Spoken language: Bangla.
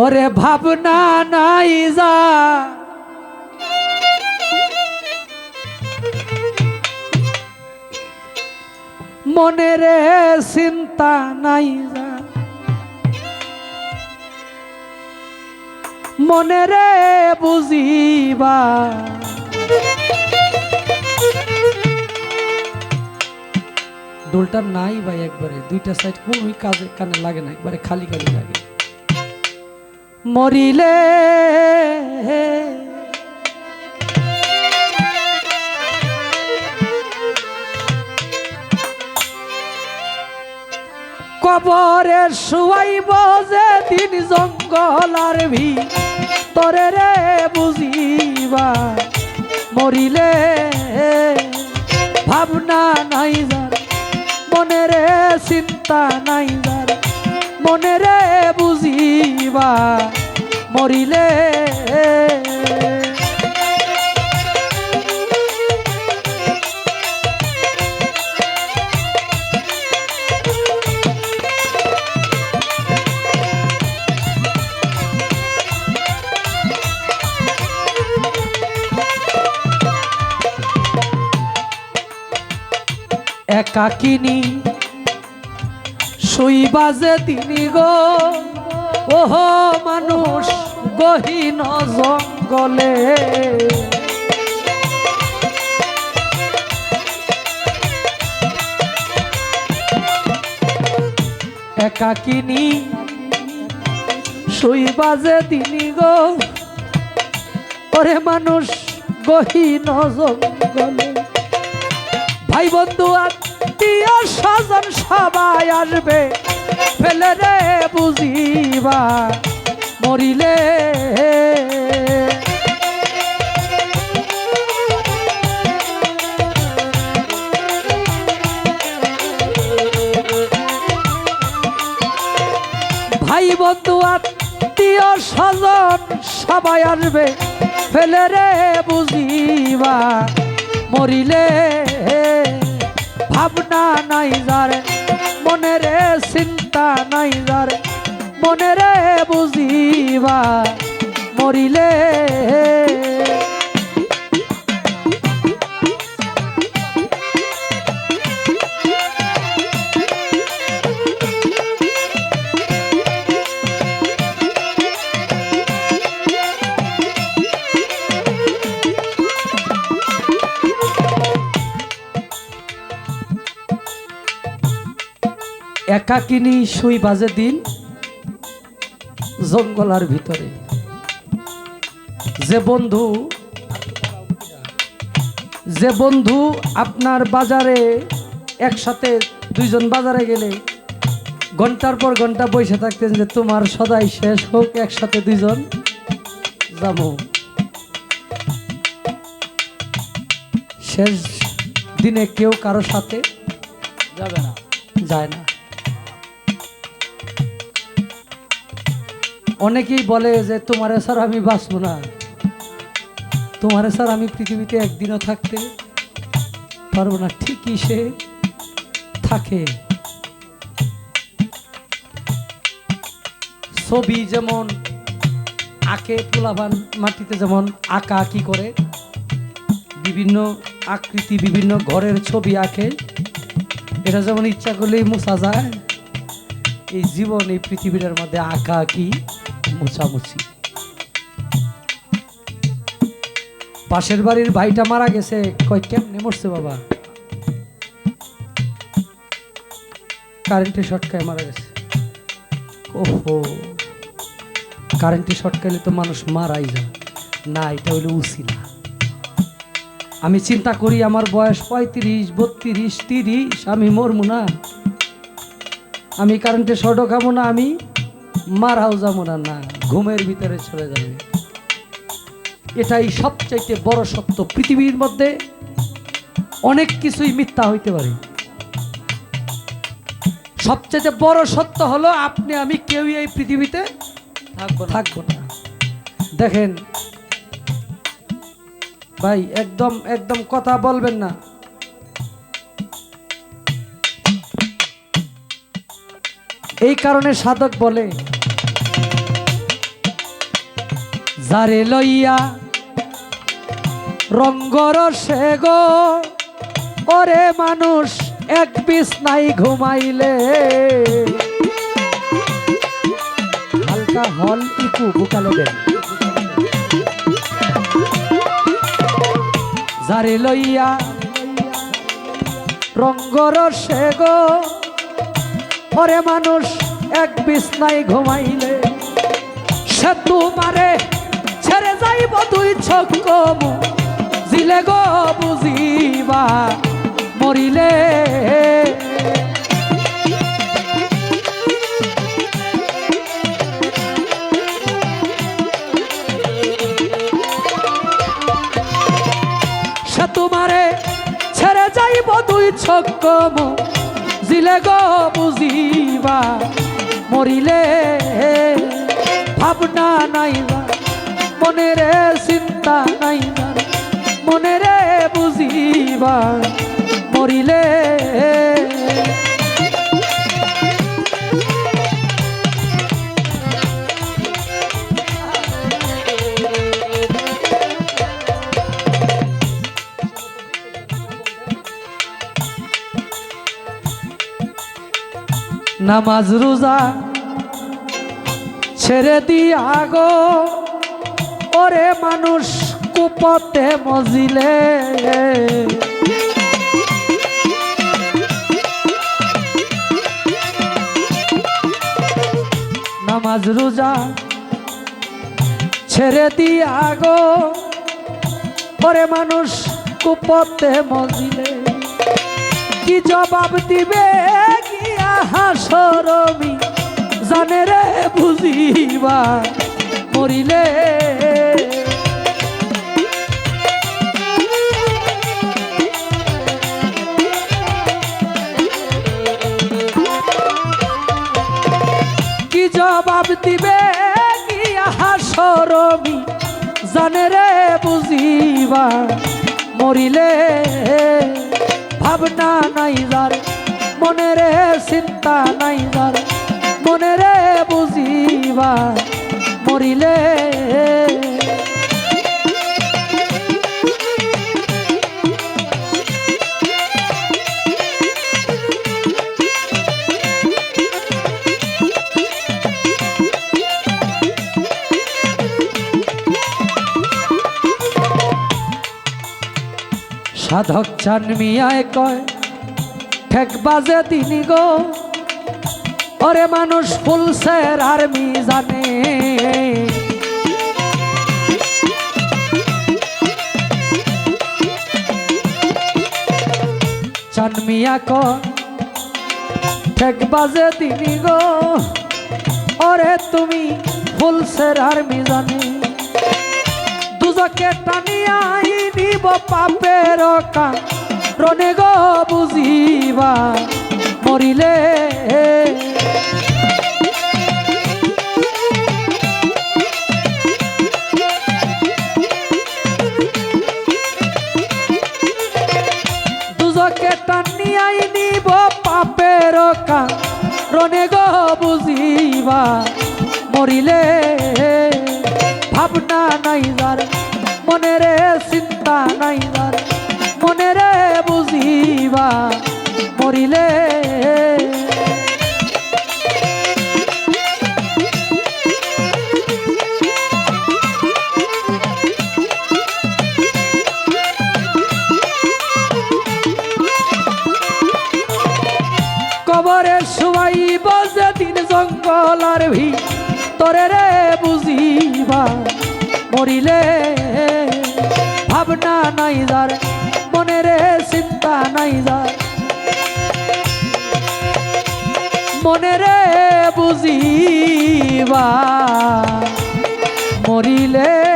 ওরে ভাবনা নাই যা মনে রে চিন্তা নাই যা মনে রে বুঝিবা ডোলটা নাই ভাই একবারে দুইটা সাইড কোনোই কাজে কানে লাগে না একবারে খালি খালি লাগে মরিলে কবরে শুয়াইব যে দিন জঙ্গল আর ভিতরে রে বুঝিবা মরিলে ভাবনা নাই যার মনে রে চিন্তা নাই যার মনে রে বুঝিবা মরিলে একাকিনী শুইবা যে তিনি গো ওহ মানুষ গহীন জঙ্গলে একাকিনী শুইবা যে তিনি গো ওরে মানুষ গহীন জঙ্গলে ভাই বন্ধু আত্মীয় স্বজন সবাই আসবে ফেলে রে বুঝিবা মরিলে ভাই বন্ধু আত্মীয় স্বজন সবাই আসবে ফেলে রে বুঝিবা মরিলে ভাবনা নাই যার মনে রে চিন্তা নাই যার মনে রে বুঝিবা মরিলে একাকিনী শুই বাজে দিন জঙ্গলার ভিতরে যে বন্ধু আপনার বাজারে একসাথে দুইজন বাজারে গেলে ঘন্টার পর ঘন্টা বসে থাকতেন যে তোমার সদাই শেষ হোক একসাথে দুইজন যাবো শেষ দিনে কেউ কারো সাথে যাবে না যায় না অনেকেই বলে যে তোমারে স্যার আমি বাঁচবো না তোমারে স্যার আমি পৃথিবীতে একদিনও থাকতে পারবো না ঠিকই সে থাকে ছবি যেমন আঁকে পোলাবান মাটিতে যেমন আঁকা আঁকি করে বিভিন্ন আকৃতি বিভিন্ন ঘরের ছবি আঁকে এটা যেমন ইচ্ছা করলেই মুছা যায় এই জীবন এই পৃথিবীর মধ্যে আঁকা আঁকি মুছামুছি পাশের বাড়ির ভাইটা মারা গেছে কই কেমনে মরছে বাবা কারেন্টে শর্ট খায় মারা গেছে ওহো কারেন্টে শর্ট খাইলে তো মানুষ মারাই যায় না এটা হইলো উচিত না আমি চিন্তা করি আমার বয়স 35 32 30 আমি মরমু না আমি কারেন্টে শর্টও খাবো না আমি মারাও যাবো না না ঘুমের ভিতরে চলে যাবে এটাই সবচাইতে বড় সত্য পৃথিবীর মধ্যে অনেক কিছুই মিথ্যা হইতে পারে সবচাইতে বড় সত্য হলো আপনি আমি কেউই এই পৃথিবীতে থাকবো না দেখেন ভাই একদম একদম কথা বলবেন না এই কারণে সাধক বলে যারে লইয়া রঙ্গরসে গো ওরে মানুষ এক বিছনাই ঘুমাইলে হালকা হল ইকু বুকালে দেন যারে লইয়া রঙ্গরসে গো ওরে মানুষ এক বিছনাই ঘুমাইলে সে তোমারে ছেড়ে যাইব দুই চোখ জিলে গো বুঝিবা মরিলে সে তোমারে ছেড়ে যাইব দুই চোখ জিলে গো বুঝিবা মরিলে ভাবনা নাই মনে রে চিন্তা নাই মনে রে বুঝিবা মরিলে নামাজ রোজা ছেড়ে দিয়া গো ওরে মানুষ কুপতে মজিলে নামাজ রোজা ছেড়ে দিয়া গো ওরে মানুষ কুপতে মজিলে কি জবাব দিবে গিয়া হাসরমি জানে রে বুঝিবা মরিলে কি জবাব দিবে গিয়া হাসরমি জানে রে বুঝিবা মরিলে ভাবনা নাই যার মনে রে চিন্তা নাই যার মনে রে বুঝিবা মরিলে সাধক চান মিয়ায় কয় ঠেক বাজে তিনি গো ওরে মানুষ ফুলসের আর্মি জানে চান মিয়া কয় ঠেক বাজে তিনি গো ওরে তুমি ফুলসের আর্মি জানে দুজকে টানিয়াই নিব পাপের রনে গো বুঝিবা মরিলে দুজকে টানিয়াই নিব পাপের রনে গো বুঝিবা মরিলে ভাবনা নাই যার মনে রে চিন্তা নাই যার মনে রে বুঝিবা মরিলে কবরে শুয়াইব যেদিন জঙ্গল আর ভিতরে রে বুঝিবা মরিলে ভাবনা নাই যার মনে রে চিন্তা নাই যার মনে রে বুঝিবা মরিলে